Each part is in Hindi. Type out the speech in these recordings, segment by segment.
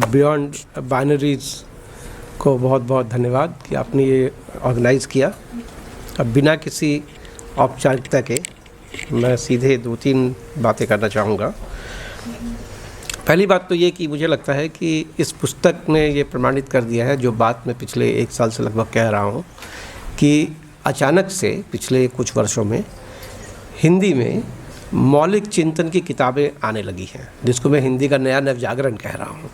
बियॉन्ड बाइनरीज को बहुत बहुत धन्यवाद कि आपने ये ऑर्गेनाइज़ किया। अब बिना किसी औपचारिकता के मैं सीधे 2-3 बातें करना चाहूँगा। पहली बात तो ये कि मुझे लगता है कि इस पुस्तक ने ये प्रमाणित कर दिया है, जो बात मैं पिछले 1 साल से लगभग कह रहा हूँ, कि अचानक से पिछले कुछ वर्षों में हिंदी में मौलिक चिंतन की किताबें आने लगी हैं, जिसको मैं हिंदी का नया नवजागरण कह रहा हूँ।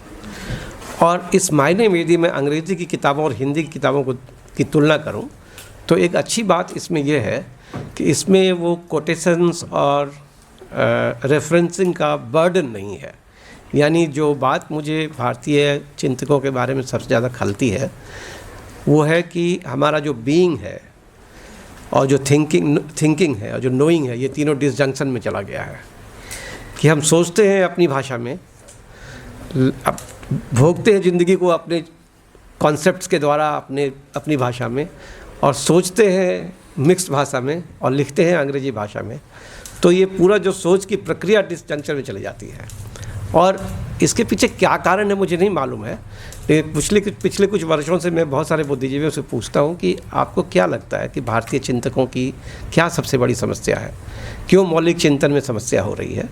और इस मायने में यदि मैं अंग्रेज़ी की किताबों और हिंदी की किताबों की तुलना करूँ तो एक अच्छी बात इसमें यह है कि इसमें वो कोटेशंस और रेफरेंसिंग का बर्डन नहीं है। यानी जो बात मुझे भारतीय चिंतकों के बारे में सबसे ज़्यादा खलती है वो है कि हमारा जो बीइंग है और जो थिंकिंग है और जो नोइंग है, ये तीनों डिसजंक्शन में चला गया है। कि हम सोचते हैं अपनी भाषा में, अब भोगते हैं ज़िंदगी को अपने कॉन्सेप्ट्स के द्वारा अपनी भाषा में, और सोचते हैं मिक्स्ड भाषा में और लिखते हैं अंग्रेजी भाषा में। तो ये पूरा जो सोच की प्रक्रिया डिसजंक्शन में चली जाती है। और इसके पीछे क्या कारण है मुझे नहीं मालूम है, लेकिन पिछले कुछ वर्षों से मैं बहुत सारे बुद्धिजीवियों से पूछता हूँ कि आपको क्या लगता है कि भारतीय चिंतकों की क्या सबसे बड़ी समस्या है, क्यों मौलिक चिंतन में समस्या हो रही है।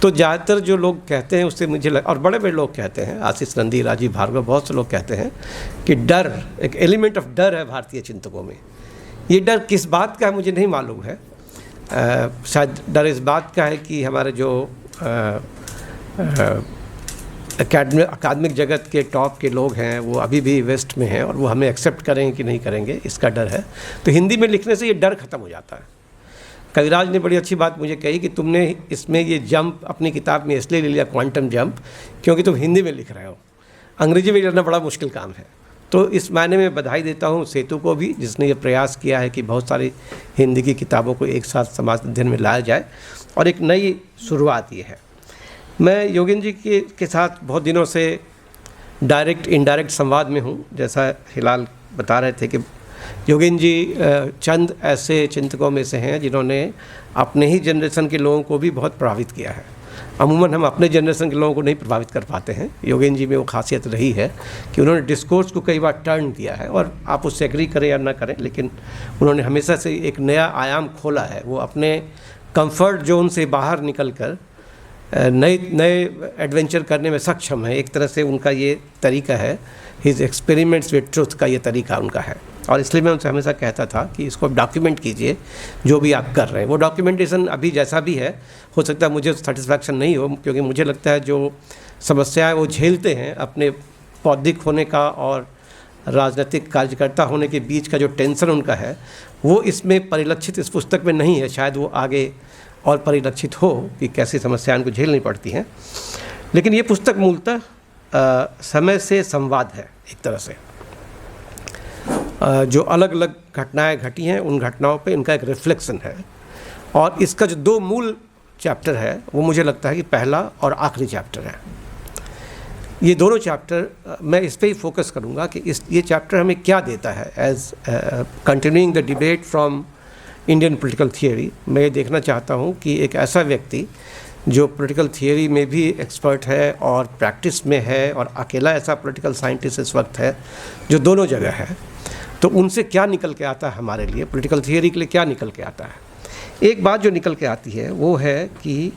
तो ज़्यादातर जो लोग कहते हैं उससे और बड़े बड़े लोग कहते हैं, आशीष नंदी, राजीव भार्गव, बहुत से लोग कहते हैं कि डर, एक एलिमेंट ऑफ डर है भारतीय चिंतकों में। ये डर किस बात का है मुझे नहीं मालूम है। शायद डर इस बात का है कि हमारे जो अकादमिक जगत के टॉप के लोग हैं वो अभी भी वेस्ट में हैं और वो हमें एक्सेप्ट करेंगे कि नहीं करेंगे, इसका डर है। तो हिंदी में लिखने से ये डर ख़त्म हो जाता है। कविराज ने बड़ी अच्छी बात मुझे कही कि तुमने इसमें ये जंप अपनी किताब में इसलिए ले लिया, क्वांटम जंप, क्योंकि तुम हिंदी में लिख रहे हो। अंग्रेजी में लिखना बड़ा मुश्किल काम है। तो इस मायने में बधाई देता हूँ सेतु को भी, जिसने ये प्रयास किया है कि बहुत सारी हिंदी की किताबों को एक साथ समाज अध्ययन में लाया जाए, और एक नई शुरुआत ये है। मैं योगेंद्र जी के साथ बहुत दिनों से डायरेक्ट इनडायरेक्ट संवाद में हूँ। जैसा हिलाल बता रहे थे कि योगेंद्र जी चंद ऐसे चिंतकों में से हैं जिन्होंने अपने ही जनरेशन के लोगों को भी बहुत प्रभावित किया है। अमूमन हम अपने जनरेशन के लोगों को नहीं प्रभावित कर पाते हैं। योगेंद्र जी में वो खासियत रही है कि उन्होंने डिस्कोर्स को कई बार टर्न दिया है, और आप उससे एग्री करें या ना करें, लेकिन उन्होंने हमेशा से एक नया आयाम खोला है। वो अपने कंफर्ट जोन से बाहर निकल कर नए एडवेंचर करने में सक्षम है। एक तरह से उनका ये तरीका है, हिज एक्सपेरिमेंट्स विद ट्रुथ का ये तरीका उनका है। और इसलिए मैं उनसे हमेशा कहता था कि इसको डॉक्यूमेंट कीजिए जो भी आप कर रहे हैं। वो डॉक्यूमेंटेशन अभी जैसा भी है, हो सकता है मुझे सेटिस्फैक्शन नहीं हो, क्योंकि मुझे लगता है जो समस्याएं वो झेलते हैं अपने बौद्धिक होने का और राजनीतिक कार्यकर्ता होने के बीच का जो टेंशन उनका है, वो इसमें परिलक्षित इस पुस्तक में नहीं है। शायद वो आगे और परिलक्षित हो कि कैसी समस्याएं उनको झेलनी पड़ती हैं। लेकिन ये पुस्तक मूलतः समय से संवाद है। एक तरह से जो अलग अलग घटनाएं घटी हैं उन घटनाओं पे इनका एक रिफ्लेक्शन है। और इसका जो 2 मूल चैप्टर है वो मुझे लगता है कि पहला और आखिरी चैप्टर है। ये दोनों चैप्टर मैं इस पे ही फोकस करूँगा कि ये चैप्टर हमें क्या देता है as continuing the debate from Indian political theory. मैं ये देखना चाहता हूँ कि एक ऐसा व्यक्ति जो पॉलिटिकल थियोरी में भी एक्सपर्ट है और प्रैक्टिस में है, और अकेला ऐसा पॉलिटिकल साइंटिस्ट इस वक्त है जो दोनों जगह है, तो उनसे क्या निकल के आता है हमारे लिए, पॉलिटिकल थियोरी के लिए क्या निकल के आता है। एक बात जो निकल के आती है वो है कि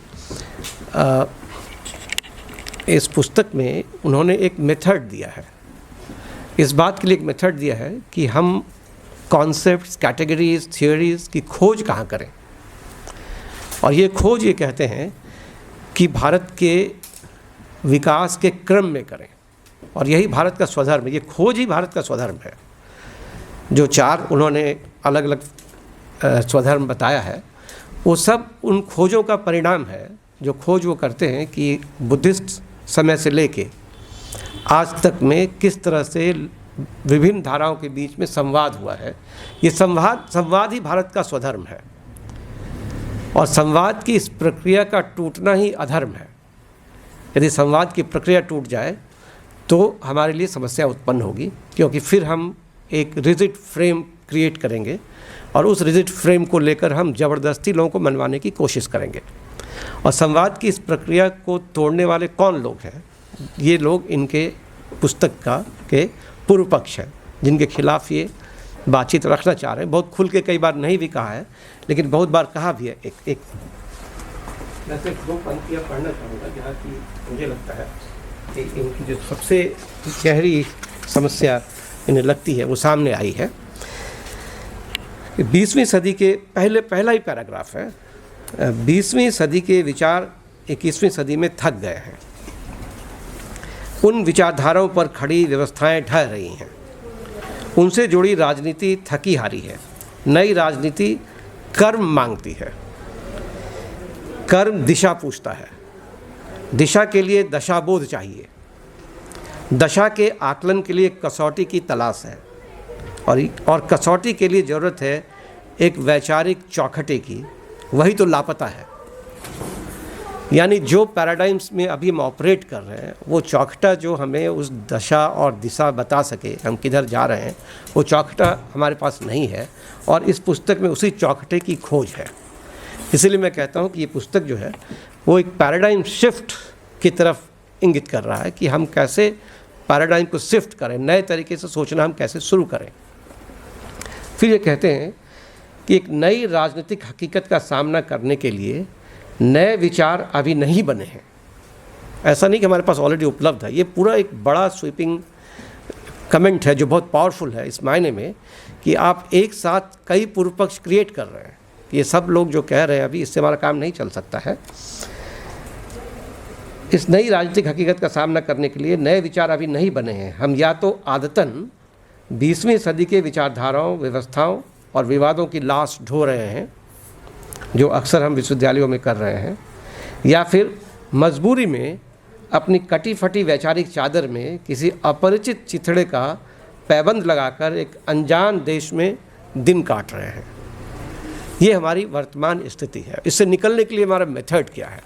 इस पुस्तक में उन्होंने एक मेथड दिया है। इस बात के लिए एक मेथड दिया है कि हम कॉन्सेप्ट्स, कैटेगरीज, थियोरीज की खोज कहाँ करें। और ये खोज ये कहते हैं कि भारत के विकास के क्रम में करें, और यही भारत का स्वधर्म है। ये खोज ही भारत का स्वधर्म है। जो 4 उन्होंने अलग अलग स्वधर्म बताया है, वो सब उन खोजों का परिणाम है। जो खोज वो करते हैं कि बुद्धिस्ट समय से लेके आज तक में किस तरह से विभिन्न धाराओं के बीच में संवाद हुआ है। ये संवाद ही भारत का स्वधर्म है, और संवाद की इस प्रक्रिया का टूटना ही अधर्म है। यदि संवाद की प्रक्रिया टूट जाए तो हमारे लिए समस्या उत्पन्न होगी, क्योंकि फिर हम एक रिजिड फ्रेम क्रिएट करेंगे, और उस रिजिड फ्रेम को लेकर हम ज़बरदस्ती लोगों को मनवाने की कोशिश करेंगे। और संवाद की इस प्रक्रिया को तोड़ने वाले कौन लोग हैं? ये लोग इनके पुस्तक के पूर्व पक्ष हैं, जिनके खिलाफ ये बातचीत रखना चाह रहे हैं। बहुत खुल के कई बार नहीं भी कहा है, लेकिन बहुत बार कहा भी है। एक मैं सिर्फ 2 पंक्तियाँ पढ़ना चाहूँगा जहाँ की मुझे लगता है कि इनकी जो सबसे गहरी समस्या इन्हें लगती है वो सामने आई है। 20वीं सदी के पहला ही पैराग्राफ है, 20वीं सदी के विचार 21वीं सदी में थक गए हैं। उन विचारधाराओं पर खड़ी व्यवस्थाएं ढह रही हैं, उनसे जुड़ी राजनीति थकी हारी है। नई राजनीति कर्म मांगती है, कर्म दिशा पूछता है, दिशा के लिए दशाबोध चाहिए, दशा के आकलन के लिए कसौटी की तलाश है, और कसौटी के लिए ज़रूरत है एक वैचारिक चौखटे की, वही तो लापता है। यानी जो पैराडाइम्स में अभी हम ऑपरेट कर रहे हैं, वो चौखटा जो हमें उस दशा और दिशा बता सके हम किधर जा रहे हैं, वो चौखटा हमारे पास नहीं है, और इस पुस्तक में उसी चौखटे की खोज है। इसलिए मैं कहता हूँ कि ये पुस्तक जो है वो एक पैराडाइम शिफ्ट की तरफ इंगित कर रहा है कि हम कैसे पैराडाइम को शिफ्ट करें, नए तरीके से सोचना हम कैसे शुरू करें। फिर ये कहते हैं कि एक नई राजनीतिक हकीकत का सामना करने के लिए नए विचार अभी नहीं बने हैं। ऐसा नहीं कि हमारे पास ऑलरेडी उपलब्ध है। ये पूरा एक बड़ा स्वीपिंग कमेंट है जो बहुत पावरफुल है इस मायने में कि आप एक साथ कई पूर्व पक्ष क्रिएट कर रहे हैं। ये सब लोग जो कह रहे हैं अभी, इससे हमारा काम नहीं चल सकता है। इस नई राजनीतिक हकीकत का सामना करने के लिए नए विचार अभी नहीं बने हैं। हम या तो आदतन 20वीं सदी के विचारधाराओं, व्यवस्थाओं और विवादों की लाश ढो रहे हैं, जो अक्सर हम विश्वविद्यालयों में कर रहे हैं, या फिर मजबूरी में अपनी कटी फटी वैचारिक चादर में किसी अपरिचित चिथड़े का पैबंद लगाकर एक अनजान देश में दिन काट रहे हैं। ये हमारी वर्तमान स्थिति है। इससे निकलने के लिए हमारा मेथड क्या है?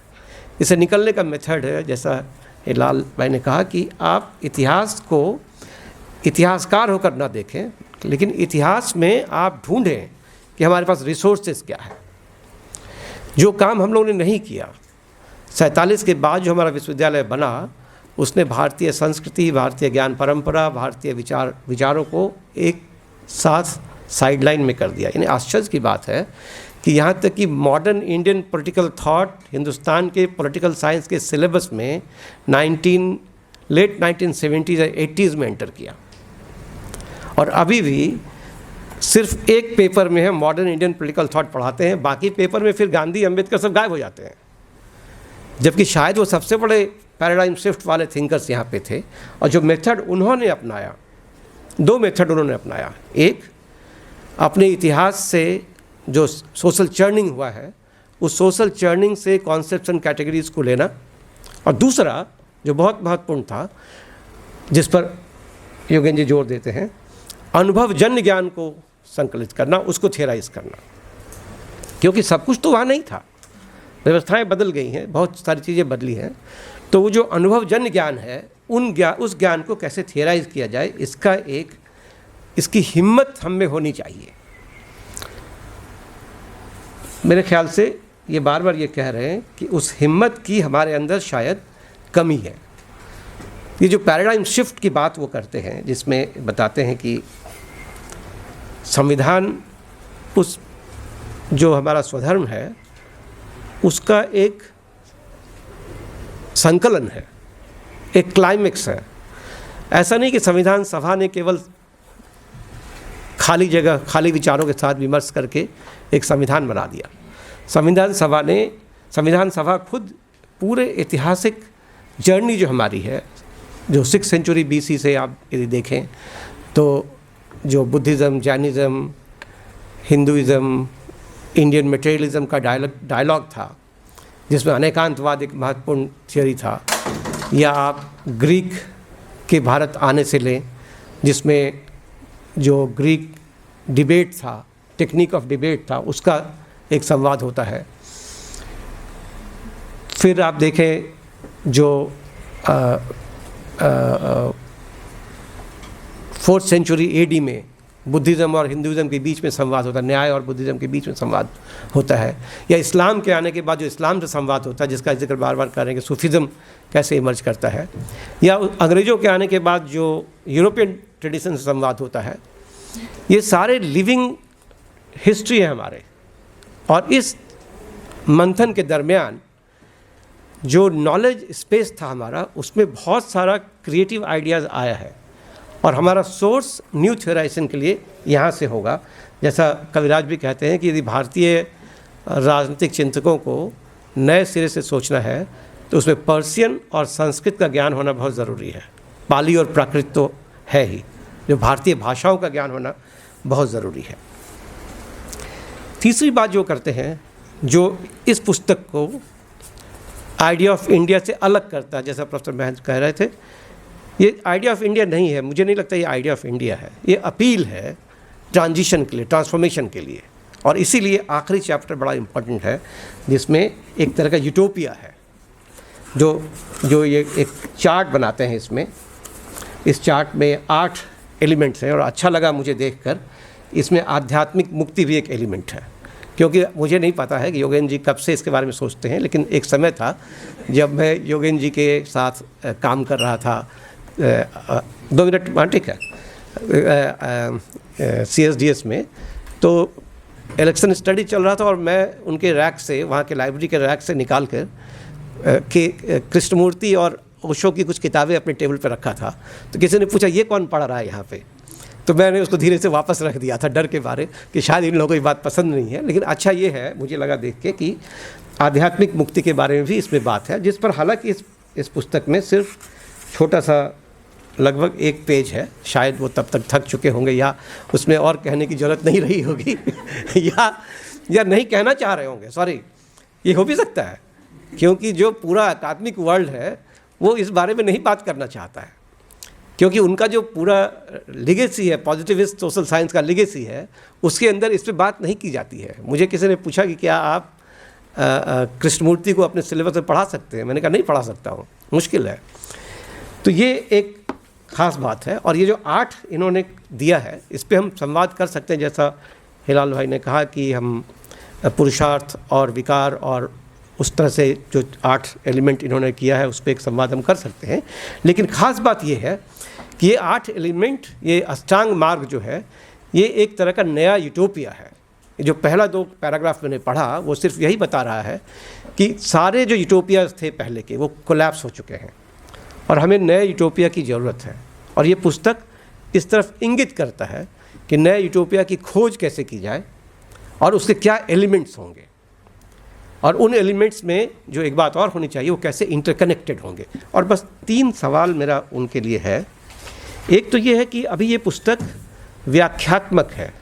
इससे निकलने का मेथड है, जैसा हिलाल भाई ने कहा, कि आप इतिहास को इतिहासकार होकर ना देखें, लेकिन इतिहास में आप ढूंढें कि हमारे पास रिसोर्सेज क्या है। जो काम हम लोगों ने नहीं किया, 47 के बाद जो हमारा विश्वविद्यालय बना, उसने भारतीय संस्कृति, भारतीय ज्ञान परंपरा, भारतीय विचारों को एक साथ साइडलाइन में कर दिया। यानी आश्चर्य की बात है कि यहाँ तक कि modern Indian political thought Hindustan के पॉलिटिकल साइंस के सिलेबस में लेट 1970s या 80s में एंटर किया, और अभी भी सिर्फ एक पेपर में है मॉडर्न इंडियन पॉलिटिकल थॉट पढ़ाते हैं, बाकी पेपर में फिर गांधी, अंबेडकर सब गायब हो जाते हैं। जबकि शायद वो सबसे बड़े पैराडाइम शिफ्ट वाले थिंकर्स यहाँ पे थे। और जो मेथड उन्होंने अपनाया, 2 मेथड उन्होंने अपनाया। एक, अपने इतिहास से जो सोशल चर्निंग हुआ है, उस सोशल चर्निंग से कॉन्सेप्ट्स एंड कैटेगरीज को लेना, और दूसरा जो बहुत महत्वपूर्ण था, जिस पर योगेंद्र जी जोर देते हैं, अनुभवजन्य ज्ञान को संकलित करना, उसको थेराइज करना। क्योंकि सब कुछ तो वहाँ नहीं था, व्यवस्थाएं बदल गई हैं, बहुत सारी चीज़ें बदली हैं। तो वो जो अनुभवजन्य ज्ञान है, उस ज्ञान को कैसे थेराइज किया जाए, इसकी हिम्मत हम में होनी चाहिए। मेरे ख्याल से ये बार बार ये कह रहे हैं कि उस हिम्मत की हमारे अंदर शायद कमी है। ये जो पैराडाइम शिफ्ट की बात वो करते हैं, जिसमें बताते हैं कि संविधान उस जो हमारा स्वधर्म है उसका एक संकलन है, एक क्लाइमेक्स है। ऐसा नहीं कि संविधान सभा ने केवल खाली जगह, खाली विचारों के साथ विमर्श करके एक संविधान बना दिया। संविधान सभा खुद पूरे ऐतिहासिक जर्नी जो हमारी है, जो 6th सेंचुरी BC से आप यदि देखें तो जो बुद्धिज़्म, जैनिज़्म, हिंदुइज़्म, इंडियन मटेरियलिज़म का डायलॉग था, जिसमें अनेकांतवाद एक महत्वपूर्ण थियोरी था, या आप ग्रीक के भारत आने से लें, जिसमें जो ग्रीक डिबेट था, टेक्निक ऑफ डिबेट था, उसका एक संवाद होता है। फिर आप देखें जो 4th सेंचुरी AD में बुद्धिज़्म और हिंदुज़म के बीच में संवाद होता है, न्याय और बुद्धिज़्म के बीच में संवाद होता है, या इस्लाम के आने के बाद जो इस्लाम से संवाद होता है जिसका जिक्र बार बार कर रहे हैं कि सूफीज़म कैसे इमर्ज करता है, या अंग्रेज़ों के आने के बाद जो यूरोपियन ट्रेडिशन से संवाद होता है, ये सारे लिविंग हिस्ट्री है हमारे। और इस मंथन के दरमियान जो नॉलेज स्पेस था हमारा, उसमें बहुत सारा क्रिएटिव आइडियाज़ आया है, और हमारा सोर्स न्यू थ्योराइजेशन के लिए यहाँ से होगा। जैसा कविराज भी कहते हैं कि यदि भारतीय राजनीतिक चिंतकों को नए सिरे से सोचना है तो उसमें पर्शियन और संस्कृत का ज्ञान होना बहुत ज़रूरी है। पाली और प्राकृत तो है ही, जो भारतीय भाषाओं का ज्ञान होना बहुत ज़रूरी है। तीसरी बात जो करते हैं, जो इस पुस्तक को आइडिया ऑफ इंडिया से अलग करता है, जैसा प्रोफेसर महंत कह रहे थे, ये आइडिया ऑफ इंडिया नहीं है, मुझे नहीं लगता ये आइडिया ऑफ इंडिया है, ये अपील है ट्रांजिशन के लिए, ट्रांसफॉर्मेशन के लिए। और इसीलिए आखिरी चैप्टर बड़ा इम्पोर्टेंट है, जिसमें एक तरह का यूटोपिया है, जो ये एक चार्ट बनाते हैं। इसमें इस चार्ट में 8 एलिमेंट्स हैं, और अच्छा लगा मुझे देखकर, इसमें आध्यात्मिक मुक्ति भी एक एलिमेंट है, क्योंकि मुझे नहीं पता है कि योगेंद्र जी कब से इसके बारे में सोचते हैं, लेकिन एक समय था जब मैं योगेंद्र जी के साथ काम कर रहा था, 2 मिनट ठीक है, CSDS में, तो इलेक्शन स्टडी चल रहा था, और मैं उनके रैक से, वहाँ के लाइब्रेरी के रैक से निकाल कर कि कृष्णमूर्ति और ओशो की कुछ किताबें अपने टेबल पर रखा था। तो किसी ने पूछा ये कौन पढ़ रहा है यहाँ पे, तो मैंने उसको धीरे से वापस रख दिया था, डर के बारे कि शायद इन लोगों को ये बात पसंद नहीं है। लेकिन अच्छा ये है, मुझे लगा देख के कि आध्यात्मिक मुक्ति के बारे में भी इसमें बात है, जिस पर हालांकि इस पुस्तक में सिर्फ छोटा सा लगभग 1 पेज है, शायद वो तब तक थक चुके होंगे, या उसमें और कहने की ज़रूरत नहीं रही होगी या नहीं कहना चाह रहे होंगे, सॉरी, ये हो भी सकता है, क्योंकि जो पूरा अकादमिक वर्ल्ड है वो इस बारे में नहीं बात करना चाहता है, क्योंकि उनका जो पूरा लिगेसी है, पॉजिटिविस्ट सोशल साइंस का लिगेसी है, उसके अंदर इस पर बात नहीं की जाती है। मुझे किसी ने पूछा कि क्या आप कृष्णमूर्ति को अपने सिलेबस में पढ़ा सकते हैं, मैंने कहा नहीं पढ़ा सकता हूँ, मुश्किल है। तो ये एक ख़ास बात है, और ये जो 8 इन्होंने दिया है, इस पे हम संवाद कर सकते हैं। जैसा हिलाल भाई ने कहा कि हम पुरुषार्थ और विकार और उस तरह से जो 8 एलिमेंट इन्होंने किया है, उस पर एक संवाद हम कर सकते हैं। लेकिन ख़ास बात ये है कि ये 8 एलिमेंट, ये अष्टांग मार्ग जो है, ये एक तरह का नया यूटोपिया है। जो पहला 2 पैराग्राफ मैंने पढ़ा, वो सिर्फ यही बता रहा है कि सारे जो यूटोपियाज थे पहले के, वो कोलैप्स हो चुके हैं, और हमें नए यूटोपिया की ज़रूरत है। और ये पुस्तक इस तरफ इंगित करता है कि नए यूटोपिया की खोज कैसे की जाए, और उसके क्या एलिमेंट्स होंगे, और उन एलिमेंट्स में जो एक बात और होनी चाहिए, वो कैसे इंटरकनेक्टेड होंगे। और बस 3 सवाल मेरा उनके लिए है। एक तो ये है कि अभी ये पुस्तक व्याख्यात्मक है,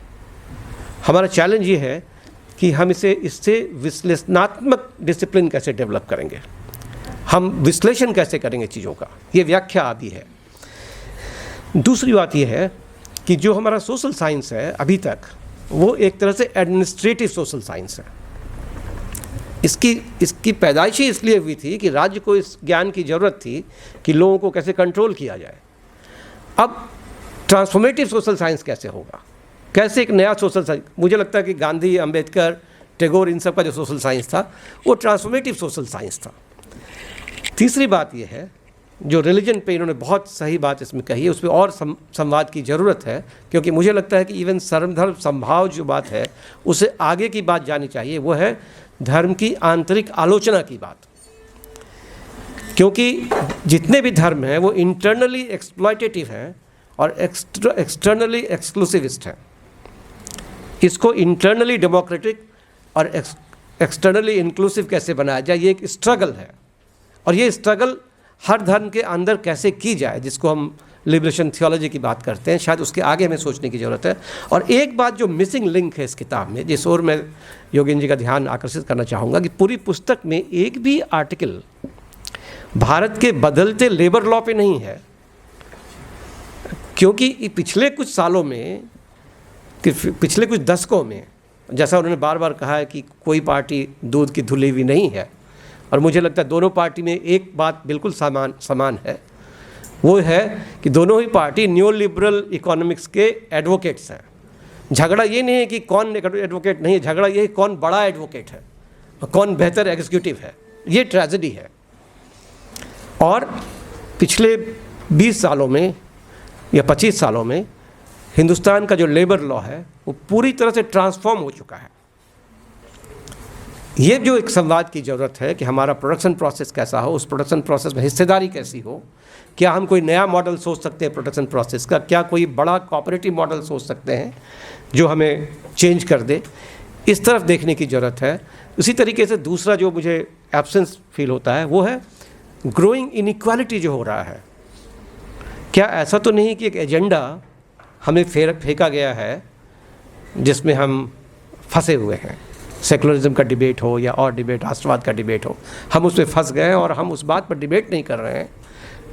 हमारा चैलेंज ये है कि हम इससे विश्लेषणात्मक डिसिप्लिन कैसे डेवलप करेंगे, हम विश्लेषण कैसे करेंगे चीज़ों का, ये व्याख्या आदि है। दूसरी बात ये है कि जो हमारा सोशल साइंस है अभी तक, वो एक तरह से एडमिनिस्ट्रेटिव सोशल साइंस है। इसकी पैदाइश ही इसलिए हुई थी कि राज्य को इस ज्ञान की ज़रूरत थी कि लोगों को कैसे कंट्रोल किया जाए। अब ट्रांसफॉर्मेटिव सोशल साइंस कैसे होगा, कैसे एक नया सोशल साइंस, मुझे लगता है कि गांधी, अंबेडकर, टैगोर, इन सब का जो सोशल साइंस था, वो ट्रांसफॉर्मेटिव सोशल साइंस था। तीसरी बात यह है, जो रिलीजन पे इन्होंने बहुत सही बात इसमें कही है, उस पर और संवाद की ज़रूरत है, क्योंकि मुझे लगता है कि इवन सर्वधर्म संभाव जो बात है, उससे आगे की बात जानी चाहिए, वो है धर्म की आंतरिक आलोचना की बात। क्योंकि जितने भी धर्म हैं वो इंटरनली एक्सप्लॉयटेटिव हैं और एक्सटर्नली एक्सक्लूसिविस्ट हैं। इसको इंटरनली डेमोक्रेटिक और एक्सटर्नली इंक्लूसिव कैसे बनाया जाए, ये एक स्ट्रगल है, और ये स्ट्रगल हर धर्म के अंदर कैसे की जाए, जिसको हम लिबरेशन थियोलॉजी की बात करते हैं, शायद उसके आगे हमें सोचने की ज़रूरत है। और एक बात जो मिसिंग लिंक है इस किताब में, जिस ओर मैं योगेंद्र जी का ध्यान आकर्षित करना चाहूँगा, कि पूरी पुस्तक में एक भी आर्टिकल भारत के बदलते लेबर लॉ पे नहीं है। क्योंकि पिछले कुछ सालों में, पिछले कुछ दशकों में, जैसा उन्होंने बार बार कहा है कि कोई पार्टी दूध की धुली हुई नहीं है, और मुझे लगता है दोनों पार्टी में एक बात बिल्कुल समान है, वो है कि दोनों ही पार्टी न्यू लिबरल इकोनॉमिक्स के एडवोकेट्स हैं। झगड़ा ये नहीं है कि कौन एडवोकेट नहीं है, झगड़ा ये है कौन बड़ा एडवोकेट है और कौन बेहतर एग्जीक्यूटिव है। ये ट्रेजेडी है। और पिछले 20 सालों में या 25 सालों में हिंदुस्तान का जो लेबर लॉ है वो पूरी तरह से ट्रांसफॉर्म हो चुका है। ये जो एक संवाद की ज़रूरत है कि हमारा प्रोडक्शन प्रोसेस कैसा हो, उस प्रोडक्शन प्रोसेस में हिस्सेदारी कैसी हो, क्या हम कोई नया मॉडल सोच सकते हैं प्रोडक्शन प्रोसेस का, क्या कोई बड़ा कोऑपरेटिव मॉडल सोच सकते हैं जो हमें चेंज कर दे, इस तरफ देखने की ज़रूरत है। उसी तरीके से दूसरा जो मुझे एब्सेंस फील होता है वो है ग्रोइंग इनइक्वालिटी जो हो रहा है। क्या ऐसा तो नहीं कि एक एजेंडा हमें फेंका गया है जिसमें हम फंसे हुए हैं, सेकुलरिज्म का डिबेट हो या और डिबेट, राष्ट्रवाद का डिबेट हो, हम उसमें फंस गए हैं और हम उस बात पर डिबेट नहीं कर रहे हैं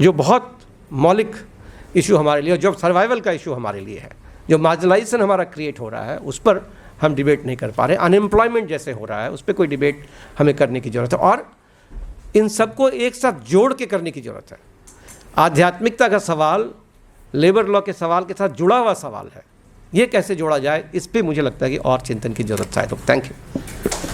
जो बहुत मौलिक इशू हमारे लिए, जो सर्वाइवल का इशू हमारे लिए है, जो मार्जिनलाइजेशन हमारा क्रिएट हो रहा है, उस पर हम डिबेट नहीं कर पा रहे। अनएम्प्लॉयमेंट जैसे हो रहा है, उस पर कोई डिबेट हमें करने की ज़रूरत है और इन सबको एक साथ जोड़ के करने की ज़रूरत है। आध्यात्मिकता का सवाल लेबर लॉ के सवाल के साथ जुड़ा हुआ सवाल है। ये कैसे जोड़ा जाए, इस पे मुझे लगता है कि और चिंतन की ज़रूरत है। तो थैंक यू।